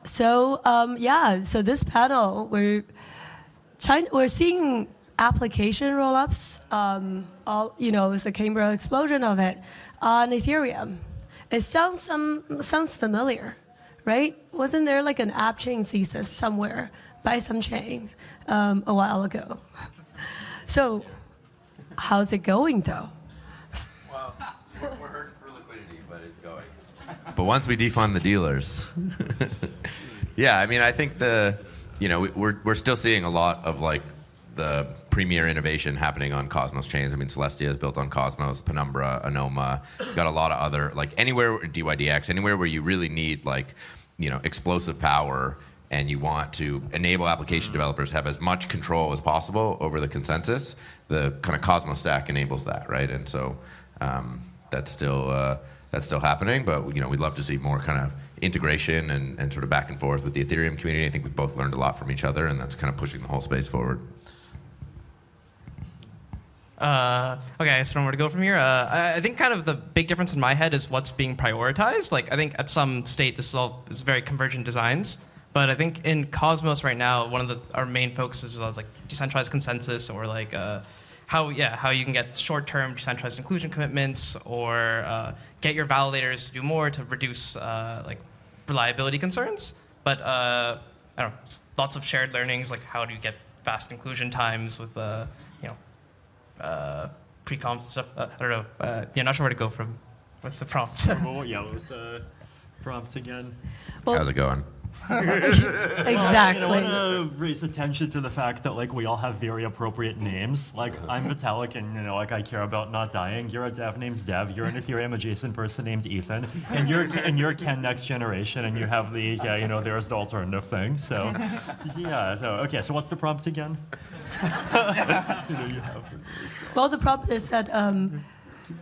So so this panel we're seeing application rollups. It's a Cambrian explosion of it on Ethereum. It sounds familiar, right? Wasn't there like an app chain thesis somewhere by some chain a while ago? So how's it going though? Well, we're hurting for liquidity, but it's going. But once we defund the dealers, yeah, I mean, I think we're still seeing a lot of like the premier innovation happening on Cosmos chains. I mean, Celestia is built on Cosmos, Penumbra, Anoma. You've got a lot of other, like anywhere, DYDX, anywhere where you really need like, explosive power and you want to enable application developers to have as much control as possible over the consensus, the kind of Cosmos stack enables that, right? And so that's still happening, but we'd love to see more kind of integration and sort of back and forth with the Ethereum community. I think we've both learned a lot from each other, and that's kind of pushing the whole space forward. Okay, so where to go from here? I think kind of the big difference in my head is what's being prioritized. Like, I think at some state this is very convergent designs, but I think in Cosmos right now, one of our main focuses is like decentralized consensus, or like how you can get short-term decentralized inclusion commitments, or get your validators to do more to reduce like reliability concerns. But I don't know, lots of shared learnings, like how do you get fast inclusion times with pre-comps and stuff. I don't know. Not sure where to go from. What's the prompt? What was the prompt again? Well, how's it going? Exactly. I want to raise attention to the fact that like we all have very appropriate names. Like I'm Vitalik, and like I care about not dying. You're a dev named Dev. You're an Ethereum adjacent person named Ethan, and you're Ken Next Generation, and you have the there's the alternative thing. So yeah. So, okay. So what's the prompt again? Well, the prompt is that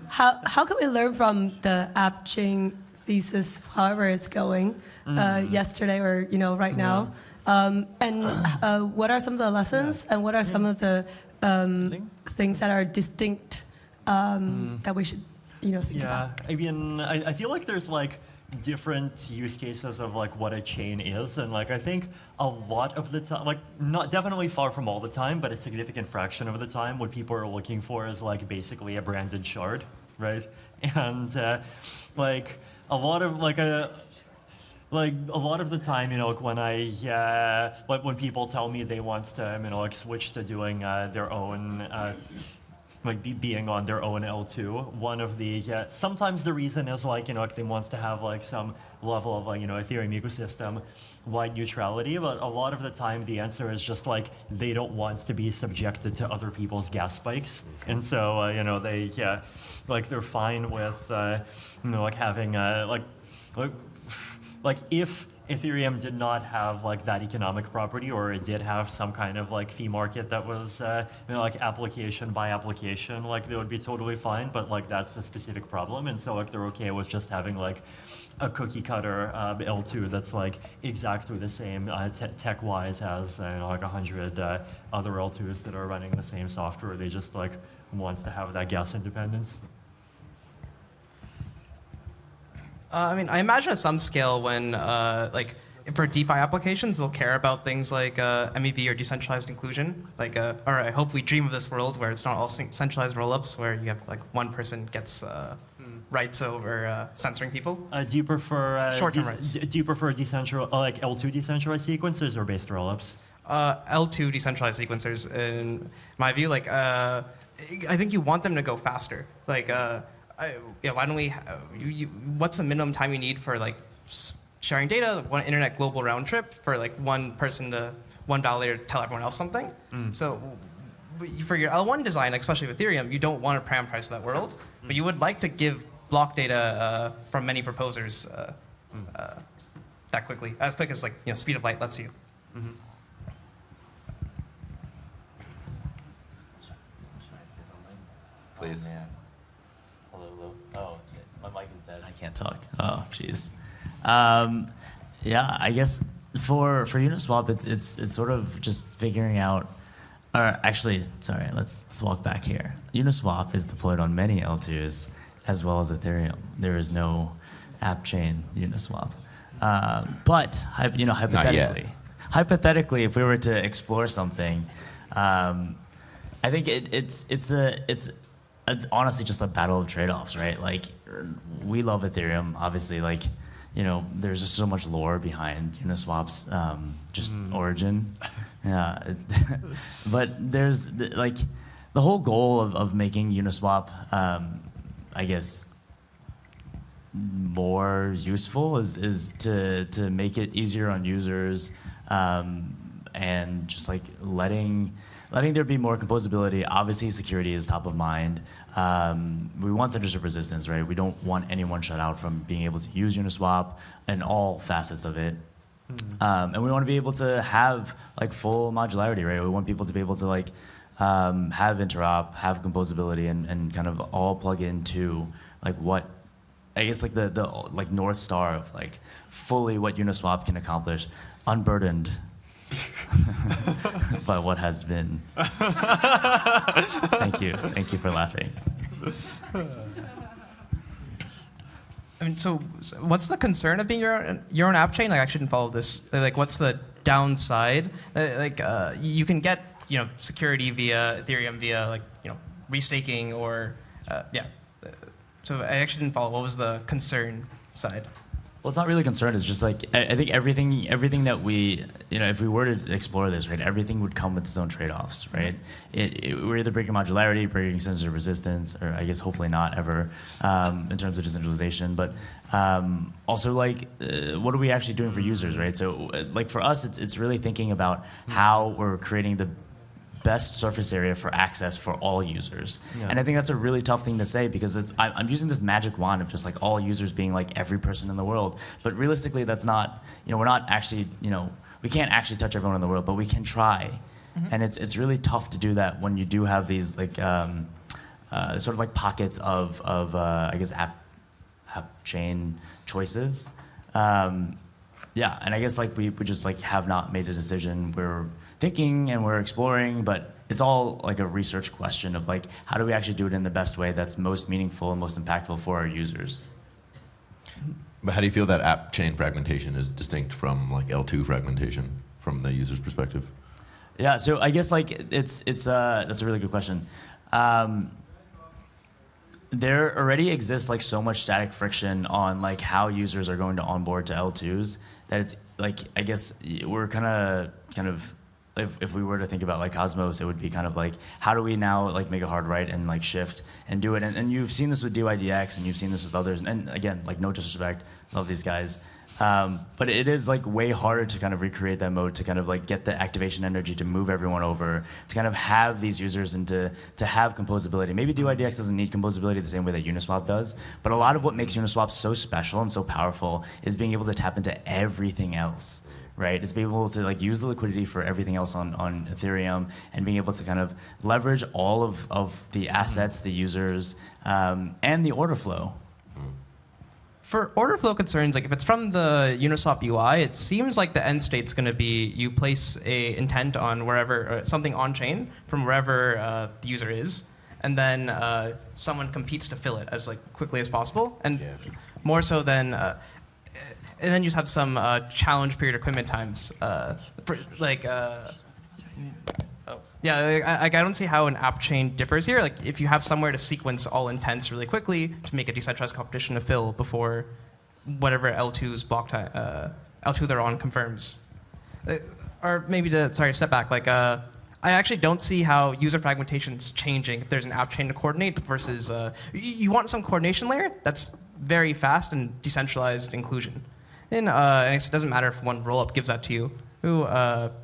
how can we learn from the app chain thesis, however it's going, yesterday or right now, and what are some of the lessons and what are some of the things that are distinct that we should think about? I mean, I feel like there's like different use cases of like what a chain is, and like I think a lot of the time, like not definitely far from all the time, but a significant fraction of the time, what people are looking for is like basically a branded shard, right? And like a lot of the time, when people tell me they want to switch to doing their own being on their own L2, one of the sometimes the reason is they wants to have like some level of Ethereum ecosystem wide neutrality, but a lot of the time the answer is just like they don't want to be subjected to other people's gas spikes, and so they're fine with having if Ethereum did not have like that economic property, or it did have some kind of like fee market that was application by application, they would be totally fine. But like that's a specific problem, and so like they're okay with just having like a cookie cutter L2 that's like exactly the same tech wise as 100 other L2s that are running the same software. They just like wants to have that gas independence. I mean, I imagine at some scale when, for DeFi applications, they'll care about things like MEV or decentralized inclusion. Or I hope we dream of this world where it's not all centralized rollups, where you have like one person gets rights over censoring people. Do you prefer short-term rights? Do you prefer like L2 decentralized sequencers or based rollups? L2 decentralized sequencers, in my view, I think you want them to go faster. Why don't we? What's the minimum time you need for like sharing data? One internet global round trip for like one validator to tell everyone else something. So for your L1 design, especially with Ethereum, you don't want to parameterize that world, but you would like to give block data from many proposers that quickly, as quick as speed of light lets you. Please. Oh, man. Hello. Oh, my mic is dead. I can't talk. Oh, jeez. I guess for Uniswap, it's sort of just figuring out. Or actually, sorry, let's walk back here. Uniswap is deployed on many L2s as well as Ethereum. There is no app chain Uniswap. But hypothetically, hypothetically, if we were to explore something, I think it's honestly just a battle of trade-offs, right? Like, we love Ethereum, obviously. Like, there's just so much lore behind Uniswap's origin. Yeah, but there's the whole goal of making Uniswap, I guess, more useful is to make it easier on users, and just like letting there be more composability. Obviously, security is top of mind. We want censorship resistance, right? We don't want anyone shut out from being able to use Uniswap and all facets of it. And we want to be able to have like full modularity, right? We want people to be able to like have interop, have composability, and kind of all plug into like what, I guess, like the like North Star of like fully what Uniswap can accomplish, unburdened by what has been. Thank you for laughing. I mean, so what's the concern of being your own app chain? Like, I shouldn't follow this. Like, what's the downside? You can get security via Ethereum via restaking or So I actually didn't follow. What was the concern side? Well, it's not really concerned. It's just like I think everything that we, if we were to explore this, right, everything would come with its own trade-offs, right? We're either breaking modularity, breaking censorship resistance, or I guess hopefully not ever, in terms of decentralization. But also, like, what are we actually doing for users, right? So, like, for us, it's really thinking about how we're creating the best surface area for access for all users. Yeah. And I think that's a really tough thing to say, because I'm using this magic wand of just like all users being like every person in the world. But realistically, that's not, we're not actually, we can't actually touch everyone in the world, but we can try. Mm-hmm. And it's really tough to do that when you do have these like sort of like pockets of I guess app chain choices. And I guess like we just like have not made a decision. We're thinking and we're exploring, but it's all like a research question of like, how do we actually do it in the best way that's most meaningful and most impactful for our users? But how do you feel that app chain fragmentation is distinct from like L2 fragmentation from the user's perspective? Yeah, so I guess like that's a really good question. There already exists like so much static friction on like how users are going to onboard to L2s that it's like, I guess we're kind of if we were to think about like Cosmos, it would be kind of like, how do we now like make a hard right and like shift and do it? And you've seen this with DYDX and you've seen this with others. And again, like no disrespect, love these guys. But it is like way harder to kind of recreate that mode, to kind of like get the activation energy to move everyone over, to kind of have these users and to have composability. Maybe DYDX doesn't need composability the same way that Uniswap does, but a lot of what makes Uniswap so special and so powerful is being able to tap into everything else. Right, it's being able to like use the liquidity for everything else on Ethereum, and being able to kind of leverage all of the assets, the users, and the order flow. For order flow concerns, like if it's from the Uniswap UI, it seems like the end state's going to be you place a intent on wherever something on chain from wherever the user is, and then someone competes to fill it as like quickly as possible, and more so than. And then you just have some challenge period equipment times. I don't see how an app chain differs here. Like if you have somewhere to sequence all intents really quickly to make a decentralized competition to fill before whatever L2's block time, L2 they're on confirms. Or maybe step back. Like I actually don't see how user fragmentation's changing if there's an app chain to coordinate versus you want some coordination layer that's very fast and decentralized inclusion. And it doesn't matter if one rollup gives that to you,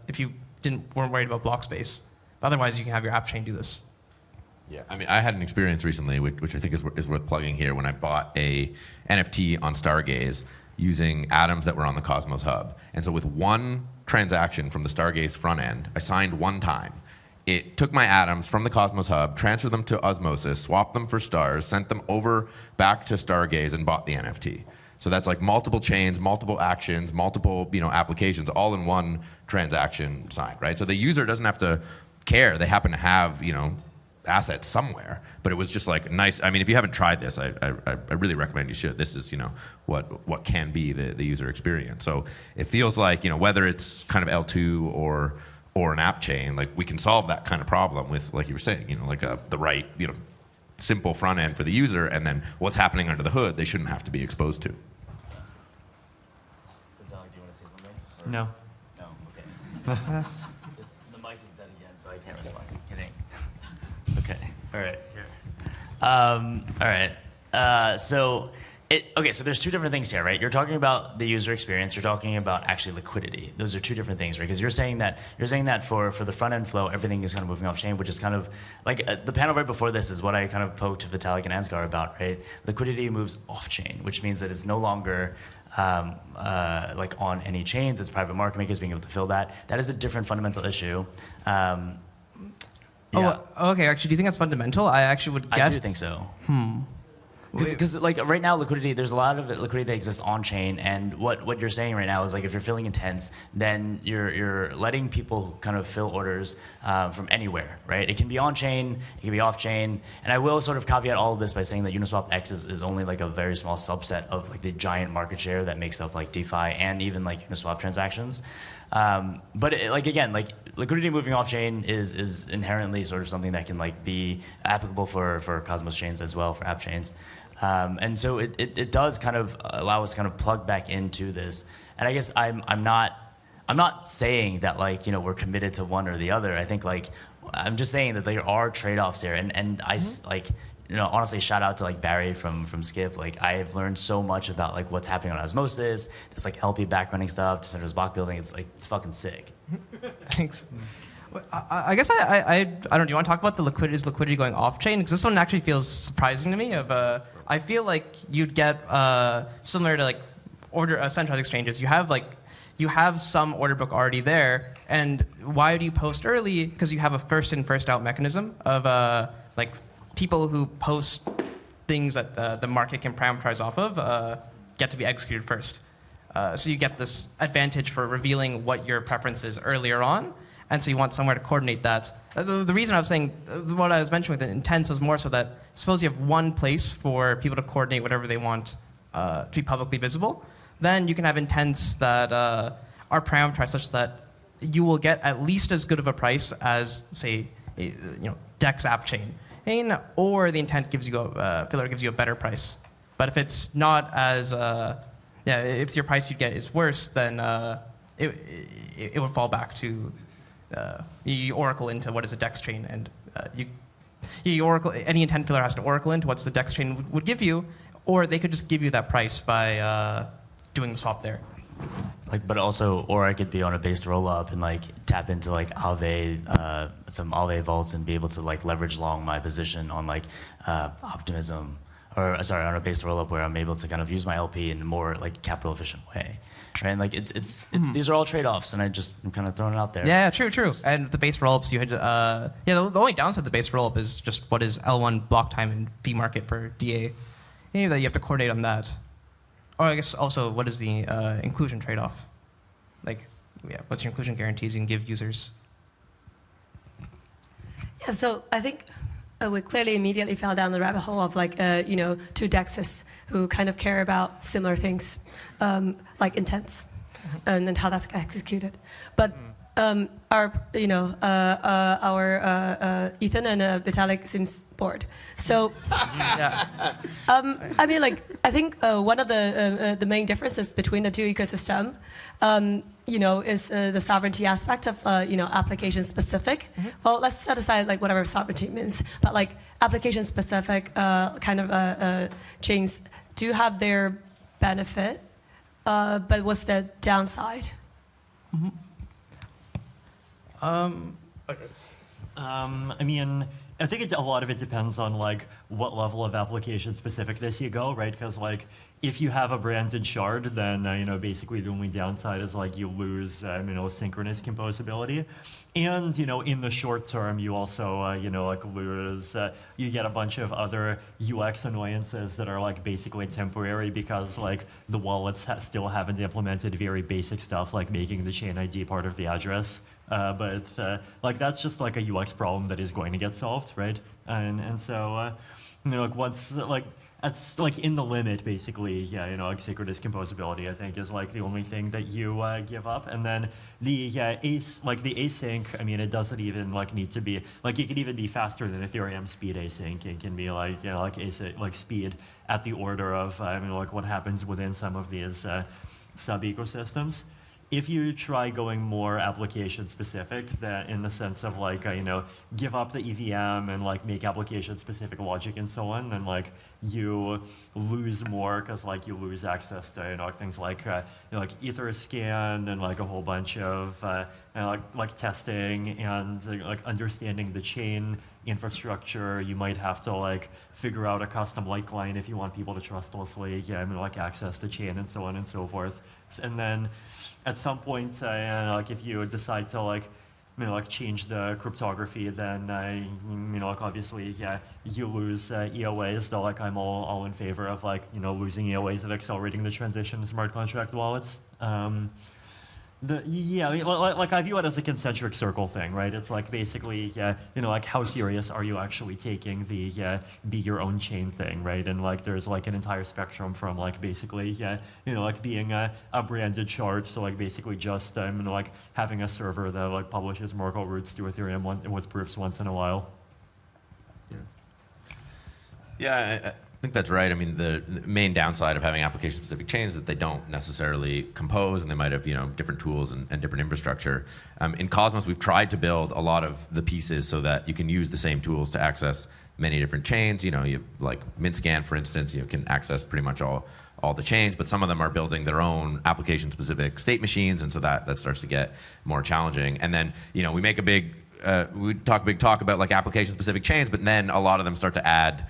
if you weren't worried about block space. But otherwise, you can have your app chain do this. Yeah, I mean, I had an experience recently, which I think is worth plugging here, when I bought a NFT on Stargaze using atoms that were on the Cosmos Hub. And so with one transaction from the Stargaze front end, I signed one time. It took my atoms from the Cosmos Hub, transferred them to Osmosis, swapped them for stars, sent them over back to Stargaze, and bought the NFT. So that's like multiple chains, multiple actions, multiple applications, all in one transaction signed, right? So the user doesn't have to care. They happen to have assets somewhere, but it was just like nice. I mean, if you haven't tried this, I really recommend you should. This is, what can be the user experience. So it feels like, whether it's kind of L2 or an app chain, like we can solve that kind of problem with, like you were saying, like the right, simple front end for the user, and then what's happening under the hood, they shouldn't have to be exposed to. Do you want to say something? No. No, okay. The mic is dead again, so I can't respond. Kidding. Okay. All right. Here. All right. So there's two different things here, right? You're talking about the user experience. You're talking about actually liquidity. Those are two different things, right? Because you're saying that for the front end flow, everything is kind of moving off chain, which is kind of like the panel right before this is what I kind of poked to Vitalik and Ansgar about, right? Liquidity moves off chain, which means that it's no longer like on any chains. It's private market makers being able to fill that. That is a different fundamental issue. Yeah. Oh, okay. Actually, do you think that's fundamental? I actually would guess. I do think so. Because like right now, liquidity, there's a lot of liquidity that exists on chain, and what you're saying right now is like if you're filling intents, then you're letting people kind of fill orders from anywhere, right? It can be on chain, it can be off chain, and I will sort of caveat all of this by saying that Uniswap X is only like a very small subset of like the giant market share that makes up like DeFi and even like Uniswap transactions. But again, liquidity moving off chain is inherently sort of something that can like be applicable for Cosmos chains as well, for app chains. And so it does kind of allow us to kind of plug back into this. And I guess I'm not saying that like, we're committed to one or the other. I think like, I'm just saying that there are trade-offs here. And I like, honestly, shout out to like Barry from Skip. Like I've learned so much about like what's happening on Osmosis, this like LP backrunning stuff, decentralized block building. It's fucking sick. Thanks. I guess I don't know. Do you want to talk about the liquidity going off chain? Because this one actually feels surprising to me. I feel like you'd get similar to like centralized exchanges. You have some order book already there, and why do you post early? Because you have a first in first out mechanism of like people who post things that the market can parameterize off of get to be executed first. So you get this advantage for revealing what your preference is earlier on. And so you want somewhere to coordinate that. The reason I was saying, what I was mentioning with the intents was more so that suppose you have one place for people to coordinate whatever they want to be publicly visible. Then you can have intents that are parameterized such that you will get at least as good of a price as, say, DEX app chain. Or the intent gives you filler gives you a better price. But if it's not as, if your price you get is worse, then it would fall back to you oracle into what is a DEX chain, and you oracle, any intent filler has to oracle into what's the DEX chain would give you, or they could just give you that price by doing the swap there. But also, or I could be on a based rollup and like tap into like Aave, some Aave vaults and be able to like leverage long my position on like optimism, or on a based rollup where I'm able to kind of use my LP in a more like capital efficient way. Right? And like these are all trade-offs, and I'm kind of throwing it out there. Yeah, true. And the base rollups, you had the only downside of the base rollup is just what is L1 block time and fee market for DA. That you have to coordinate on that. Or I guess also, what is the inclusion trade-off? What's your inclusion guarantees you can give users? Yeah, so I think we clearly immediately fell down the rabbit hole of two DEXs who kind of care about similar things, like intents, and then how that's executed. But our Ethan and Vitalik seems bored. So, I think one of the main differences between the two ecosystems, is the sovereignty aspect of application specific. Mm-hmm. Well, let's set aside whatever sovereignty means, but application specific chains do have their benefit, but what's the downside? Mm-hmm. I think a lot of it depends on what level of application specificness you go, right? Because if you have a branded shard, then basically the only downside is like you lose synchronous composability, and in the short term you also like lose you get a bunch of other UX annoyances that are like basically temporary because like the wallets still haven't implemented very basic stuff like making the chain ID part of the address. But like that's just like a UX problem that is going to get solved, right? And so like once like. That's like in the limit, basically. Yeah, like synchronous composability, I think, is like the only thing that you give up. And then the async. I mean, it doesn't even like need to be like it can even be faster than Ethereum speed async. It can be like like async, like speed at the order of like what happens within some of these sub ecosystems. If you try going more application specific, that in the sense of like give up the EVM and like make application specific logic and so on, then like you lose more because like you lose access to things like like Etherscan and like a whole bunch of like testing and like understanding the chain infrastructure. You might have to like figure out a custom like line if you want people to trustlessly like access the chain and so on and so forth. And then at some point, like if you decide to like change the cryptography, then like obviously you lose EOAs. Though like I'm all in favor of like losing EOAs and accelerating the transition to smart contract wallets. Like I view it as a concentric circle thing, right? It's like basically, like how serious are you actually taking the be your own chain thing, right? And like there's like an entire spectrum from like basically, like being a branded shard, so like basically just like having a server that like publishes Merkle roots to Ethereum with proofs once in a while. Yeah, I think that's right. I mean, the main downside of having application-specific chains is that they don't necessarily compose, and they might have different tools and different infrastructure. In Cosmos, we've tried to build a lot of the pieces so that you can use the same tools to access many different chains. You like MintScan, for instance, can access pretty much all the chains, but some of them are building their own application-specific state machines, and so that starts to get more challenging. And then we make we talk big talk about like application-specific chains, but then a lot of them start to add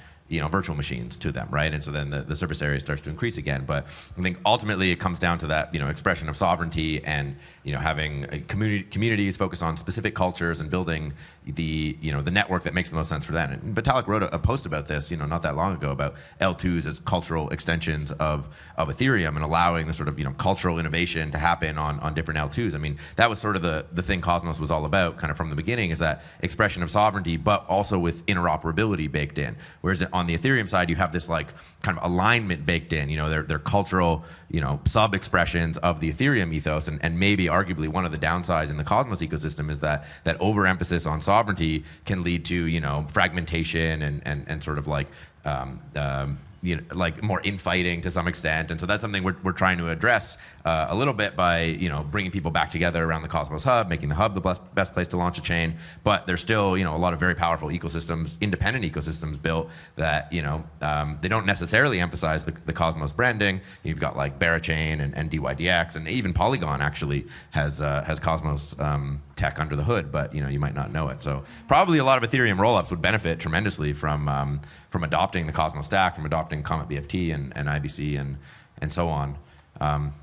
virtual machines to them, right? And so then the surface area starts to increase again. But I think ultimately it comes down to that, expression of sovereignty and, having communities focus on specific cultures and building the network that makes the most sense for that. And Vitalik wrote a post about this, not that long ago, about L2s as cultural extensions of Ethereum and allowing the sort of, cultural innovation to happen on different L2s. I mean, that was sort of the thing Cosmos was all about kind of from the beginning, is that expression of sovereignty, but also with interoperability baked in. Whereas on the Ethereum side, you have this like kind of alignment baked in, their cultural, sub-expressions of the Ethereum ethos, and maybe arguably one of the downsides in the Cosmos ecosystem is that overemphasis on sovereignty can lead to, fragmentation and sort of like, like more infighting to some extent. And so that's something we're trying to address a little bit by, bringing people back together around the Cosmos Hub, making the Hub the best place to launch a chain. But there's still, a lot of very powerful ecosystems, independent ecosystems built that, they don't necessarily emphasize the Cosmos branding. You've got like Barachain and DYDX, and even Polygon actually has Cosmos tech under the hood, but you might not know it. So probably a lot of Ethereum rollups would benefit tremendously from adopting the Cosmos stack, from adopting Comet BFT and IBC and so on.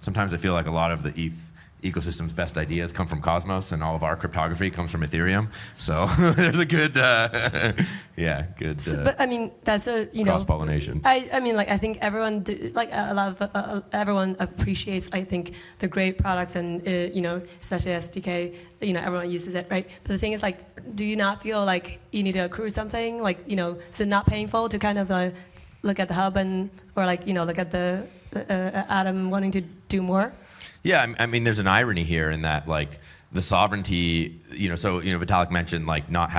Sometimes I feel like a lot of the ETH ecosystem's best ideas come from Cosmos, and all of our cryptography comes from Ethereum. So there's a good, good. But I mean, that's a cross-pollination. I mean, like I think everyone a lot of everyone appreciates. I think the great products and especially SDK. Everyone uses it, right? But the thing is, like, do you not feel like you need to accrue something? Like, is it not painful to kind of look at the hub or look at the Atom wanting to do more? Yeah, I mean, there's an irony here in that, like, the sovereignty, Vitalik mentioned like not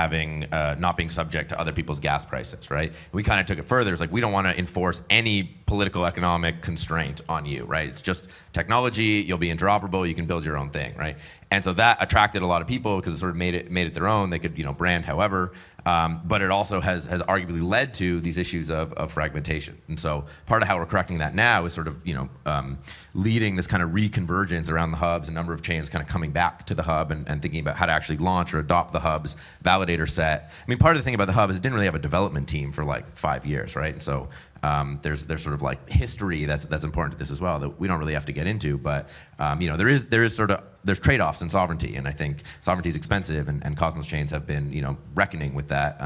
being subject to other people's gas prices, right? We kind of took it further. It's like we don't want to enforce any political economic constraint on you, right? It's just technology. You'll be interoperable. You can build your own thing, right? And so that attracted a lot of people because it sort of made it their own. They could brand however, but it also has arguably led to these issues of fragmentation. And so part of how we're correcting that now is sort of leading this kind of reconvergence around the hubs, a number of chains kind of coming back to the hub and thinking about how to actually launch or adopt the hub's validator set. I mean, part of the thing about the hub is it didn't really have a development team for like 5 years, right? And so There's sort of like history that's important to this as well that we don't really have to get into, but there's trade-offs in sovereignty, and I think sovereignty is expensive, and Cosmos chains have been reckoning with that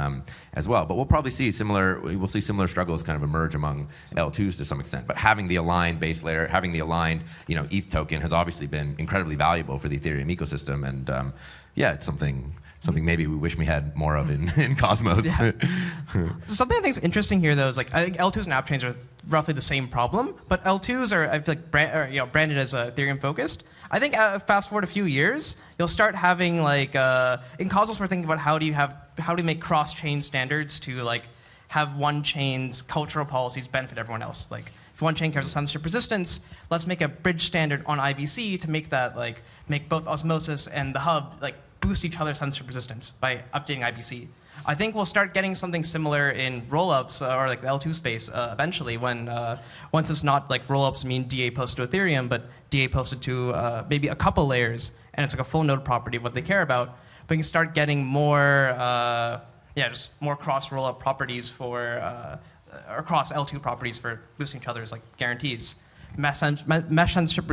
as well. But we'll probably see similar struggles kind of emerge among L2s to some extent. But having the aligned base layer, having the aligned ETH token has obviously been incredibly valuable for the Ethereum ecosystem, and it's something maybe we wish we had more of in Cosmos. Yeah. Something I think is interesting here, though, is like I think L2s and app chains are roughly the same problem, but L2s are I feel like branded as Ethereum focused. I think fast forward a few years, you'll start having like in Cosmos we're thinking about how do you make cross-chain standards to like have one chain's cultural policies benefit everyone else. Like if one chain cares about censorship resistance, let's make a bridge standard on IBC to make that like make both Osmosis and the hub like boost each other's censorship resistance by updating IBC. I think we'll start getting something similar in rollups or like the L2 space eventually when once it's not like rollups mean DA posted to Ethereum, but DA posted to maybe a couple layers, and it's like a full node property of what they care about. But you can start getting more, just more cross rollup properties for or cross L2 properties for boosting each other's like guarantees. Mesh censorship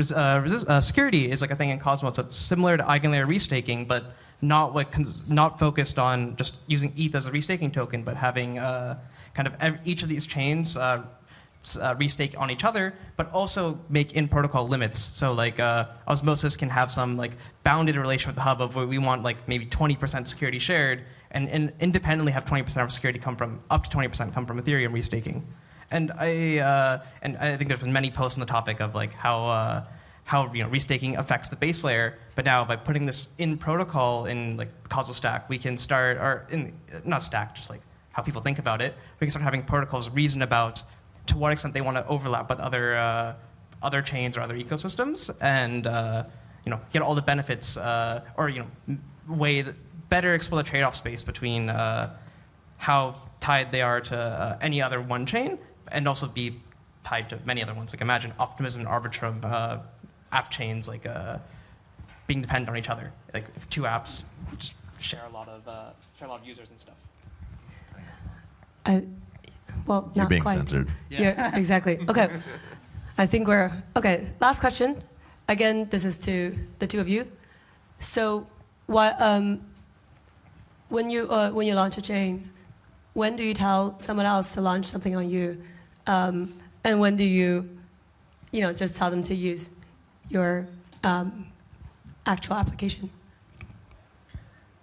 security is like a thing in Cosmos that's similar to eigenlayer restaking, but not focused on just using ETH as a restaking token, but having kind of each of these chains restake on each other, but also make in-protocol limits. So like Osmosis can have some like bounded relation with the hub of where we want like maybe 20% security shared, and independently have 20% of security up to 20% come from Ethereum restaking. And I think there's been many posts on the topic of like how restaking affects the base layer, but now by putting this in protocol in like the Cosmos stack, we can start, or in not stack, just like how people think about it, we can start having protocols reason about to what extent they want to overlap with other chains or other ecosystems, and get all the benefits better explore the trade-off space between how tied they are to any other one chain, and also be tied to many other ones. Like imagine Optimism and Arbitrum app chains like being dependent on each other. Like if two apps just share a lot of users and stuff. Well, You're not being quite. censored. Yeah, exactly. Okay, I think okay. Last question. Again, this is to the two of you. So, what when you launch a chain, when do you tell someone else to launch something on you, and when do you, just tell them to use your actual application?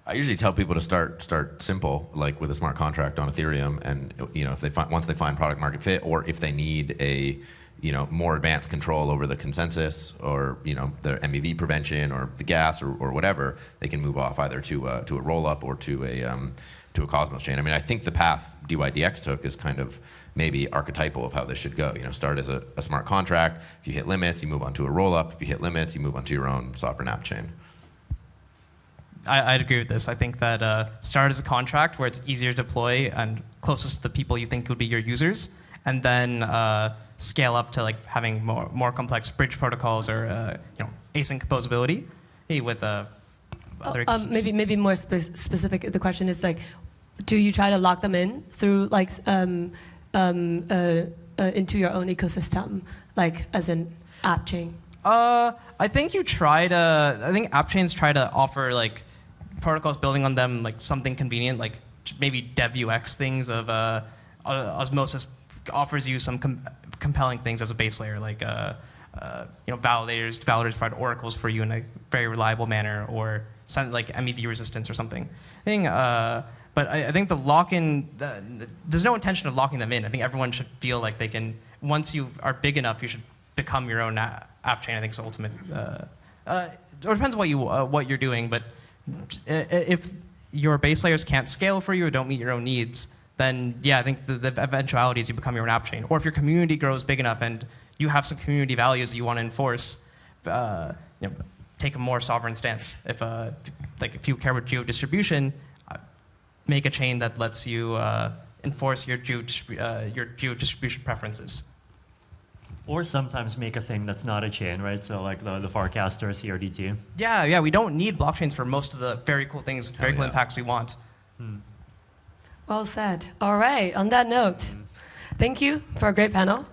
I usually tell people to start simple, like with a smart contract on Ethereum, and if once they find product market fit, or if they need a more advanced control over the consensus, or the MEV prevention, or the gas, or whatever, they can move off either to a roll up or to a Cosmos chain. I mean, I think the path DYDX took is kind of maybe archetypal of how this should go. Start as a smart contract. If you hit limits, you move on to a roll up. If you hit limits, you move on to your own sovereign app chain. I'd agree with this. I think that start as a contract where it's easier to deploy and closest to the people you think would be your users, and then scale up to like having more complex bridge protocols or async composability with other. Maybe more specific. The question is like, do you try to lock them in through like into your own ecosystem, like as an app chain? I think I think app chains try to offer like protocols building on them like something convenient, like maybe DevUX things of Osmosis offers you some compelling things as a base layer, like validators provide oracles for you in a very reliable manner, or like MEV resistance or something. But I think the lock-in, there's no intention of locking them in. I think everyone should feel like they can, once you are big enough, you should become your own app chain. I think is the ultimate. It depends what you're doing, but if your base layers can't scale for you or don't meet your own needs, then yeah, I think the eventuality is you become your own app chain. Or if your community grows big enough and you have some community values that you want to enforce, take a more sovereign stance. If you care about geo distribution, make a chain that lets you enforce your geo distribution preferences. Or sometimes make a thing that's not a chain, right? So like the Farcaster CRDT. Yeah, we don't need blockchains for most of the very cool things, very cool impacts we want. Well said. All right, on that note, Thank you for a great panel.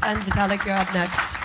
And Vitalik, you're up next.